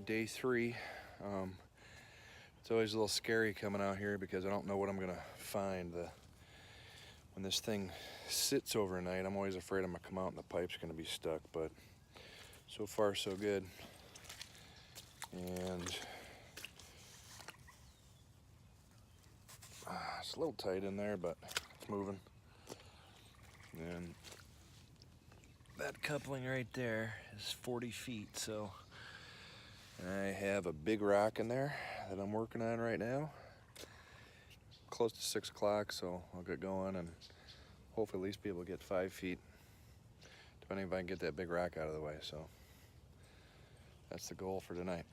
day 3. It's always a little scary coming out here because I don't know what I'm gonna find. When this thing sits overnight, I'm always afraid I'm gonna come out and the pipe's gonna be stuck, but so far so good. And it's a little tight in there, but it's moving. And that coupling right there is 40 feet, so I have a big rock in there that I'm working on right now. Close to 6 o'clock, so I'll get going and hopefully at least be able to get 5 feet, depending if I can get that big rock out of the way. So that's the goal for tonight.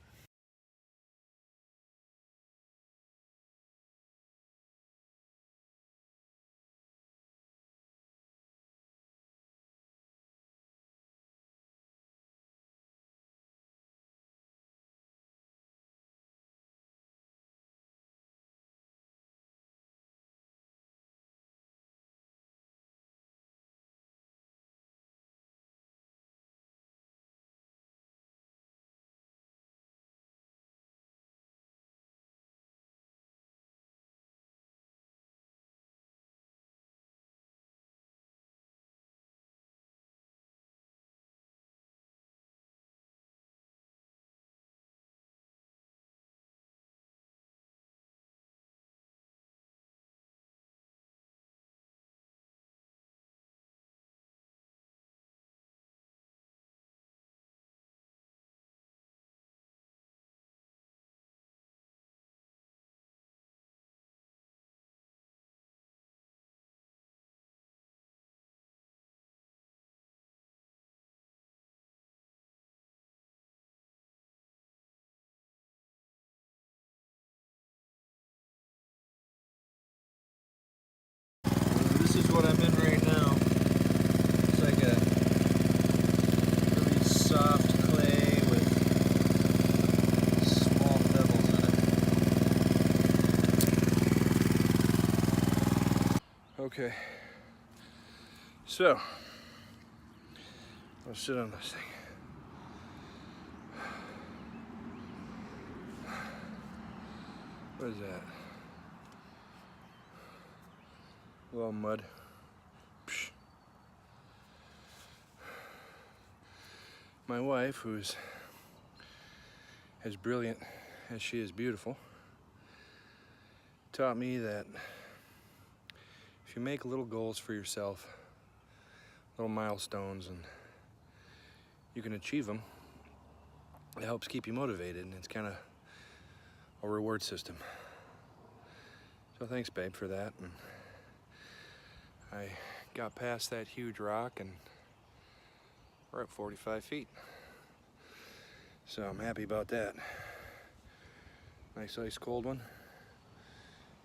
This is what I'm in right now. It's like a really soft clay with small pebbles in it. Okay, so I'll sit on this thing. What is that? A little mud. Psh. My wife, who's as brilliant as she is beautiful, taught me that if you make little goals for yourself, little milestones, and you can achieve them, it helps keep you motivated, and it's kind of a reward system. So thanks, babe, for that. And I got past that huge rock and we're at 45 feet. So I'm happy about that. Nice ice cold one.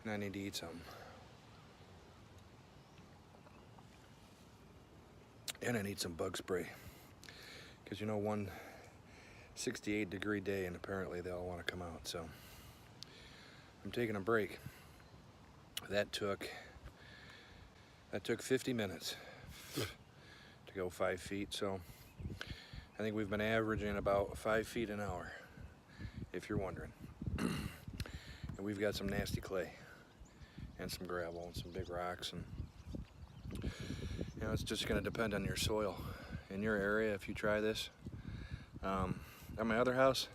And I need to eat something. And I need some bug spray. Because you know, one 68-degree day and apparently they all want to come out. So I'm taking a break. That took 50 minutes to go 5 feet. So I think we've been averaging about 5 feet an hour, if you're wondering. And we've got some nasty clay and some gravel and some big rocks, and you know, it's just going to depend on your soil in your area if you try this. At my other house,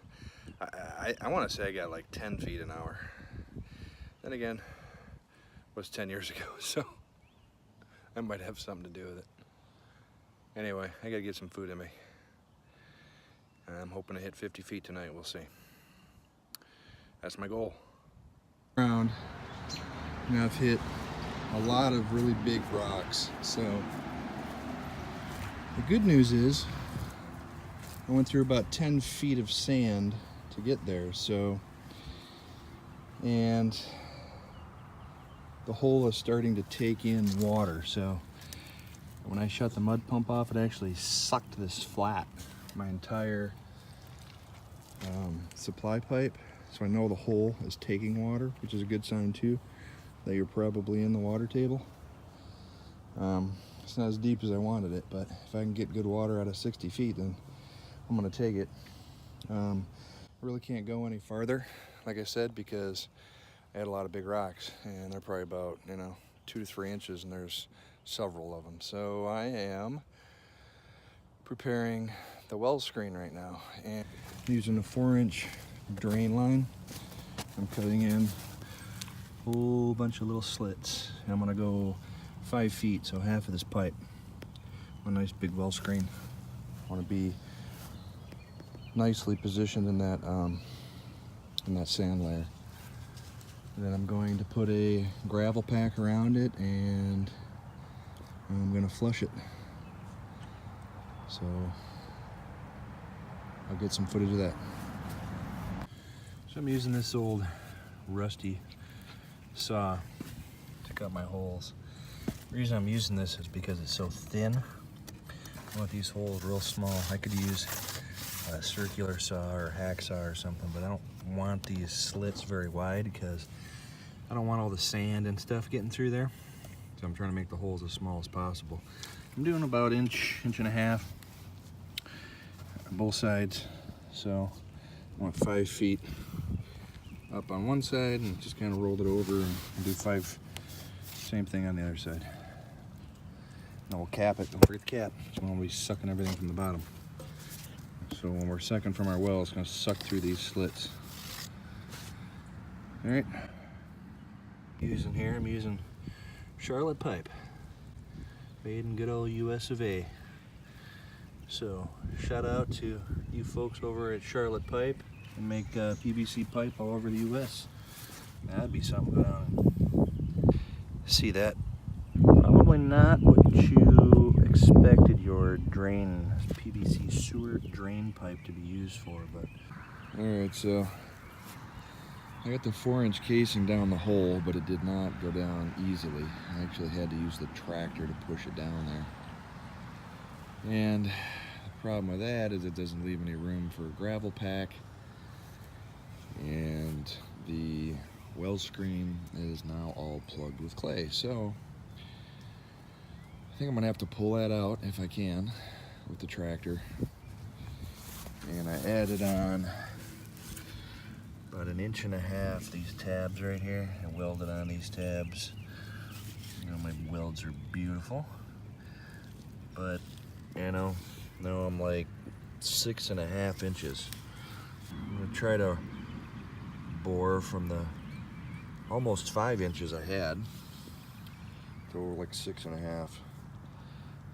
I want to say I got like 10 feet an hour. Then again, it was 10 years ago, so I might have something to do with it. Anyway, I gotta get some food in me. I'm hoping to hit 50 feet tonight, we'll see. That's my goal. And I've hit a lot of really big rocks, so the good news is I went through about 10 feet of sand to get there, so, and the hole is starting to take in water, so when I shut the mud pump off, it actually sucked this flat, my entire supply pipe. So I know the hole is taking water, which is a good sign too, that you're probably in the water table. It's not as deep as I wanted it, but if I can get good water out of 60 feet, then I'm gonna take it. Really can't go any farther, like I said, because I had a lot of big rocks, and they're probably about 2 to 3 inches, and there's several of them. So I am preparing the well screen right now, and using a 4-inch drain line. I'm cutting in a whole bunch of little slits, and I'm gonna go 5 feet, so half of this pipe. A nice big well screen. I want to be nicely positioned in that sand layer. And then I'm going to put a gravel pack around it, and I'm going to flush it. So I'll get some footage of that. So I'm using this old rusty saw to cut my holes. The reason I'm using this is because it's so thin. I want these holes real small. I could use a circular saw or a hacksaw or something, but I don't want these slits very wide because I don't want all the sand and stuff getting through there. So I'm trying to make the holes as small as possible. I'm doing about inch and a half on both sides. So I want 5 feet up on one side and just kind of rolled it over and do 5, same thing on the other side. Now we'll cap it. Don't forget the cap. So we'll be sucking everything from the bottom. So when we're sucking from our well, it's going to suck through these slits. All right. I'm using Charlotte pipe, made in good old US of A. So shout out to you folks over at Charlotte Pipe, and make PVC pipe all over the US. That'd be something to go down and see that. Probably not what you expected your drain, PVC sewer drain pipe to be used for, but. All right, so I got the 4-inch casing down the hole, but it did not go down easily. I actually had to use the tractor to push it down there. And the problem with that is it doesn't leave any room for a gravel pack, and the well screen is now all plugged with clay. So I think I'm gonna have to pull that out if I can with the tractor. And I added on about 1.5 inches these tabs right here, and welded on these tabs. My welds are beautiful, but now I'm like 6.5 inches. I'm gonna try to bore from the almost 5 inches I had to like 6.5.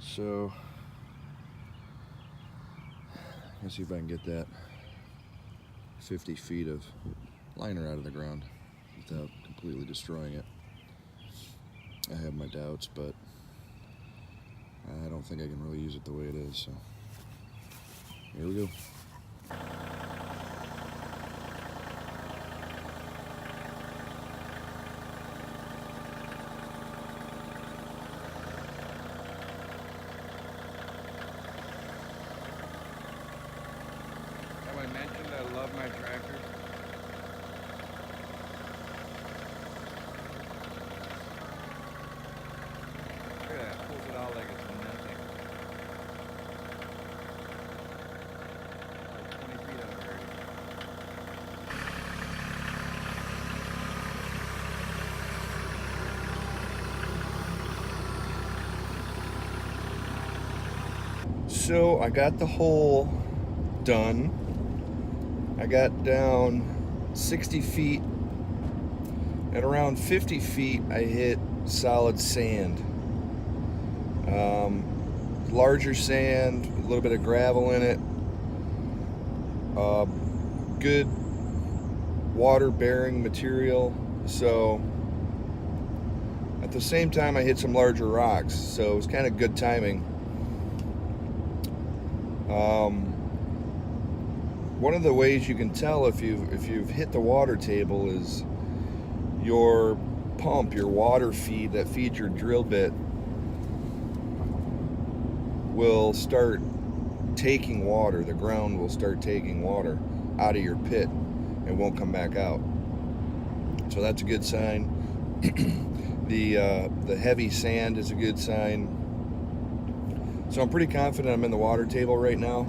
So let's see if I can get that 50 feet of liner out of the ground without completely destroying it. I have my doubts, but I don't think I can really use it the way it is, so here we go. Have I mentioned I love my tractor? Look at that, pulls it out like it's nothing. Like 20 feet out already. So I got the hole done. I got down 60 feet. At around 50 feet, I hit solid sand. Larger sand, a little bit of gravel in it. Good water-bearing material. So at the same time, I hit some larger rocks. So it was kind of good timing. One of the ways you can tell if you've hit the water table is your pump, your water feed that feeds your drill bit, will start taking water. The ground will start taking water out of your pit and won't come back out. So that's a good sign. The heavy sand is a good sign. So I'm pretty confident I'm in the water table right now.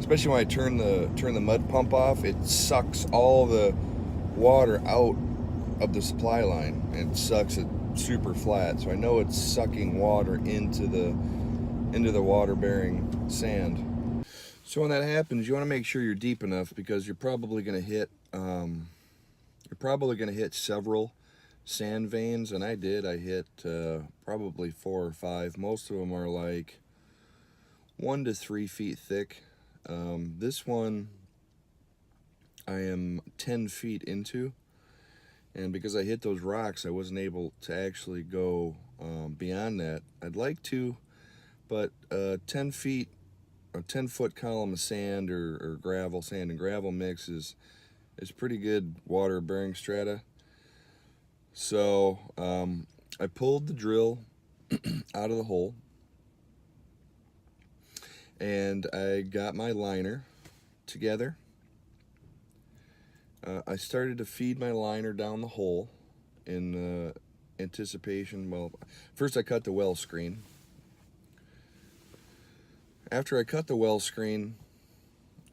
especially when I turn the mud pump off, it sucks all the water out of the supply line and sucks it super flat. So I know it's sucking water into the water bearing sand. So when that happens, you want to make sure you're deep enough, because you're probably going to hit several sand veins, and I hit probably 4 or 5. Most of them are like 1 to 3 feet thick. This one I am 10 feet into, and because I hit those rocks, I wasn't able to actually go beyond that. I'd like to, but 10 feet, a 10-foot column of sand or gravel, sand and gravel mix is pretty good water bearing strata. So I pulled the drill out of the hole, and I got my liner together. I started to feed my liner down the hole in anticipation. Well, first I cut the well screen. After I cut the well screen,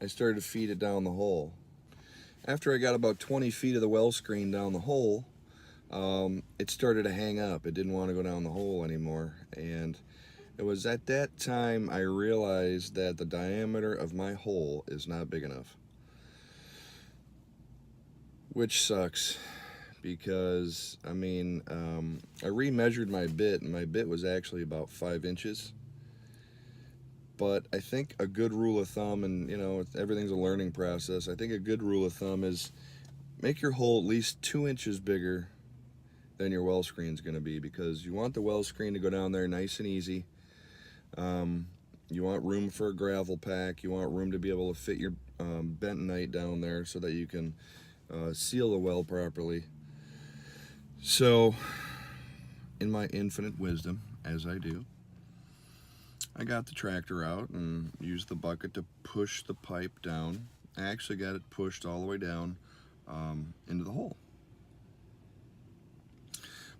I started to feed it down the hole. After I got about 20 feet of the well screen down the hole, it started to hang up. It didn't want to go down the hole anymore. And it was at that time I realized that the diameter of my hole is not big enough. Which sucks, because, I mean, I remeasured my bit, and my bit was actually about 5 inches. But I think a good rule of thumb, and, you know, everything's a learning process, I think a good rule of thumb is make your hole at least 2 inches bigger than your well screen's going to be, because you want the well screen to go down there nice and easy. You want room for a gravel pack. You want room to be able to fit your bentonite down there so that you can seal the well properly. So, in my infinite wisdom, as I do, I got the tractor out and used the bucket to push the pipe down. I actually got it pushed all the way down into the hole.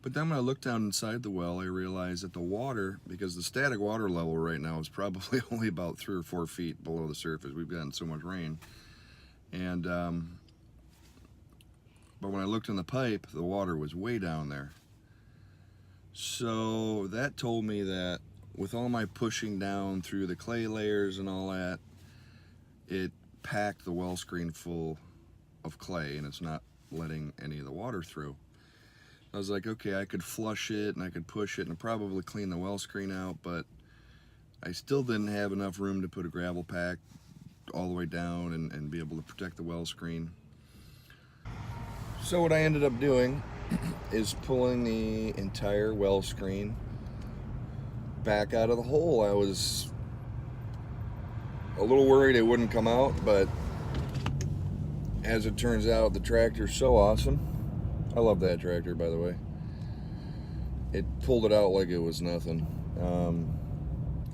But then when I looked down inside the well, I realized that the water, because the static water level right now is probably only about 3 or 4 feet below the surface. We've gotten so much rain. And but when I looked in the pipe, the water was way down there. So that told me that with all my pushing down through the clay layers and all that, it packed the well screen full of clay, and it's not letting any of the water through. I was like, okay, I could flush it and I could push it and probably clean the well screen out, but I still didn't have enough room to put a gravel pack all the way down and be able to protect the well screen. So what I ended up doing is pulling the entire well screen back out of the hole. I was a little worried it wouldn't come out, but as it turns out, the tractor's so awesome. I love that tractor, by the way. It pulled it out like it was nothing.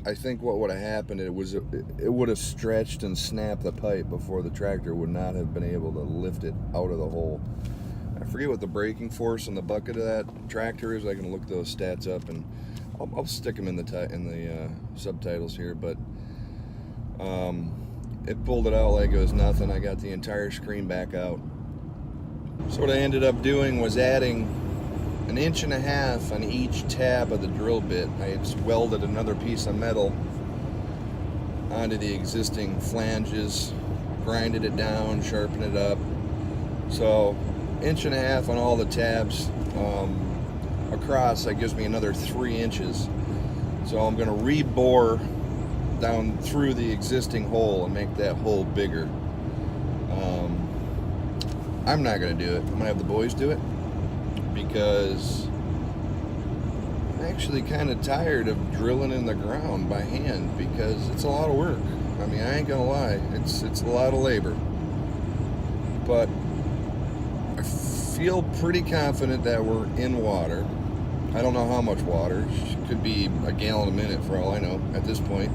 I think what would have happened, it would have stretched and snapped the pipe before the tractor would not have been able to lift it out of the hole. I forget what the braking force on the bucket of that tractor is. I can look those stats up, and I'll stick them in the subtitles here. But it pulled it out like it was nothing. I got the entire screen back out. So what I ended up doing was adding 1.5 inches on each tab of the drill bit. I had welded another piece of metal onto the existing flanges, grinded it down, sharpened it up. So 1.5 inches on all the tabs. Across, that gives me another 3 inches. So I'm going to rebore down through the existing hole and make that hole bigger. I'm not going to do it. I'm going to have the boys do it, because I'm actually kind of tired of drilling in the ground by hand, because it's a lot of work. I mean, I ain't going to lie. It's a lot of labor. But I feel pretty confident that we're in water. I don't know how much water. It could be a gallon a minute for all I know at this point.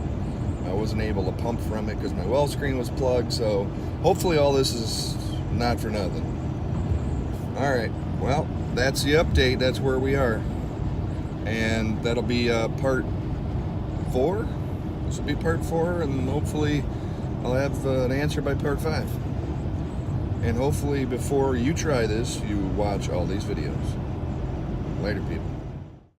I wasn't able to pump from it because my well screen was plugged, so hopefully all this is not for nothing. All right, well, that's the update. That's where we are. And that'll be part 4. This will be part 4, and hopefully I'll have an answer by part 5. And hopefully before you try this, you watch all these videos. Later, people.